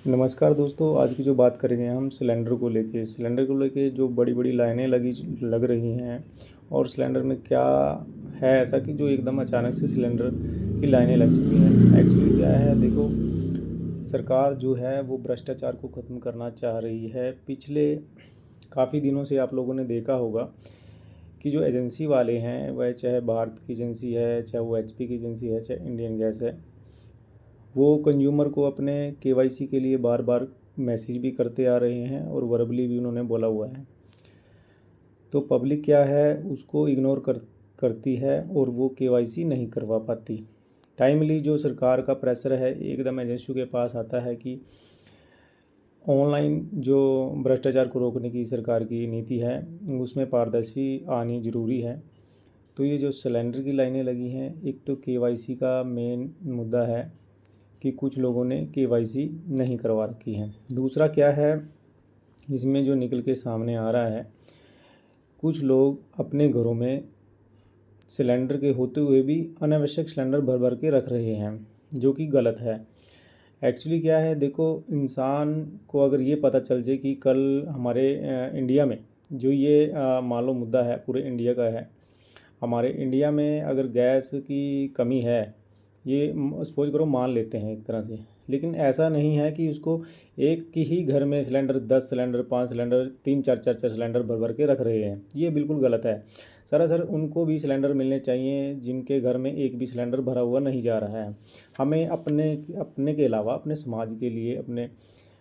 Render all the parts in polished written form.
नमस्कार दोस्तों, आज की जो बात करेंगे हम सिलेंडर को लेके जो बड़ी बड़ी लाइनें लग रही हैं। और सिलेंडर में क्या है ऐसा कि जो एकदम अचानक से सिलेंडर की लाइनें लग चुकी हैं। एक्चुअली क्या है, देखो, सरकार जो है वो भ्रष्टाचार को ख़त्म करना चाह रही है। पिछले काफ़ी दिनों से आप लोगों ने देखा होगा कि जो एजेंसी वाले हैं, वह चाहे भारत की एजेंसी है, चाहे वो एचपी की एजेंसी है, चाहे इंडियन गैस है, वो कंज्यूमर को अपने केवाईसी के लिए बार बार मैसेज भी करते आ रहे हैं और वर्बली भी उन्होंने बोला हुआ है। तो पब्लिक क्या है, उसको इग्नोर करती है और वो केवाईसी नहीं करवा पाती। टाइमली जो सरकार का प्रेशर है एकदम एजेंसियों के पास आता है कि ऑनलाइन जो भ्रष्टाचार को रोकने की सरकार की नीति है, उसमें पारदर्शी आनी ज़रूरी है। तो ये जो सिलेंडर की लाइनें लगी हैं, एक तो केवाईसी का मेन मुद्दा है कि कुछ लोगों ने केवाईसी नहीं करवा रखी है। दूसरा क्या है, इसमें जो निकल के सामने आ रहा है, कुछ लोग अपने घरों में सिलेंडर के होते हुए भी अनावश्यक सिलेंडर भर भर के रख रहे हैं, जो कि गलत है। एक्चुअली क्या है, देखो, इंसान को अगर ये पता चल जाए कि कल हमारे इंडिया में जो ये मान लो मुद्दा है पूरे इंडिया का है, हमारे इंडिया में अगर गैस की कमी है, ये सपोज करो मान लेते हैं एक तरह से, लेकिन ऐसा नहीं है कि उसको एक की ही घर में सिलेंडर 10 सिलेंडर 5 सिलेंडर 3 4 4 4 सिलेंडर भर भर के रख रहे हैं। ये बिल्कुल गलत है। सरासर उनको भी सिलेंडर मिलने चाहिए जिनके घर में एक भी सिलेंडर भरा हुआ नहीं जा रहा है। हमें अपने अपने के अलावा अपने समाज के लिए, अपने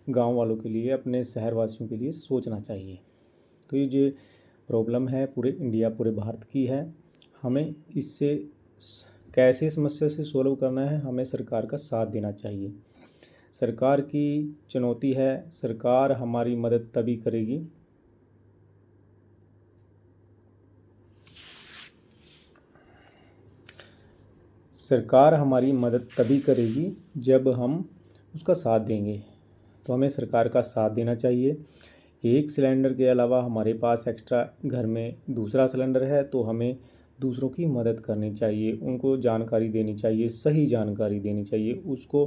गांव वालों के लिए, अपने शहर वासियों के लिए सोचना चाहिए। तो ये जो प्रॉब्लम है पूरे इंडिया, पूरे भारत की है। हमें इससे कैसे समस्या से सोल्व करना है, हमें सरकार का साथ देना चाहिए। सरकार की चुनौती है, सरकार हमारी मदद तभी करेगी जब हम उसका साथ देंगे। तो हमें सरकार का साथ देना चाहिए। एक सिलेंडर के अलावा हमारे पास एक्स्ट्रा घर में दूसरा सिलेंडर है, तो हमें दूसरों की मदद करनी चाहिए, उनको जानकारी देनी चाहिए, सही जानकारी देनी चाहिए। उसको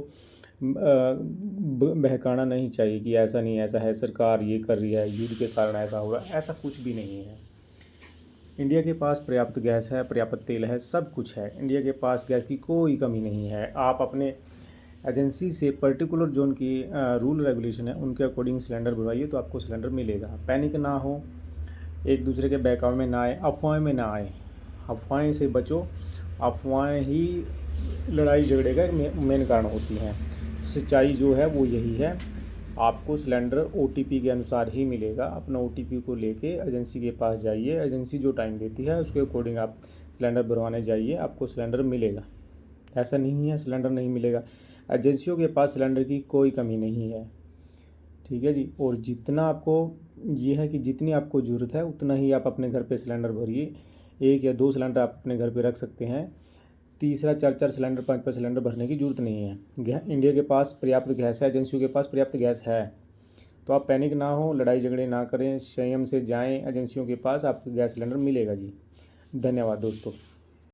बहकाना नहीं चाहिए कि ऐसा नहीं, ऐसा है, सरकार ये कर रही है, युद्ध के कारण ऐसा हो रहा है। ऐसा कुछ भी नहीं है। इंडिया के पास पर्याप्त गैस है, पर्याप्त तेल है, सब कुछ है। इंडिया के पास गैस की कोई कमी नहीं है। आप अपने एजेंसी से पर्टिकुलर जोन की रूल रेगुलेशन है, उनके अकॉर्डिंग सिलेंडर भरवाइए तो आपको सिलेंडर मिलेगा। पैनिक ना हो, एक दूसरे के बहकावे में ना आए, अफवाहें में ना आए। अफवाहें से बचो। अफवाहें ही लड़ाई झगड़े का मेन कारण होती हैं। सच्चाई जो है वो यही है, आपको सिलेंडर ओटीपी के अनुसार ही मिलेगा। अपना ओटीपी को लेके एजेंसी के पास जाइए, एजेंसी जो टाइम देती है उसके अकॉर्डिंग आप सिलेंडर भरवाने जाइए, आपको सिलेंडर मिलेगा। ऐसा नहीं है सिलेंडर नहीं मिलेगा। एजेंसियों के पास सिलेंडर की कोई कमी नहीं है, ठीक है जी। और जितना आपको ये है कि जितनी आपको ज़रूरत है उतना ही आप अपने घर पे सिलेंडर भरिए। 1 या 2 सिलेंडर आप अपने घर पे रख सकते हैं। तीसरा 4 4 सिलेंडर 5 5 सिलेंडर भरने की ज़रूरत नहीं है। इंडिया के पास पर्याप्त गैस है, एजेंसियों के पास पर्याप्त गैस है। तो आप पैनिक ना हो, लड़ाई झगड़े ना करें, संयम से जाएं एजेंसियों के पास, आपको गैस सिलेंडर मिलेगा जी। धन्यवाद दोस्तों।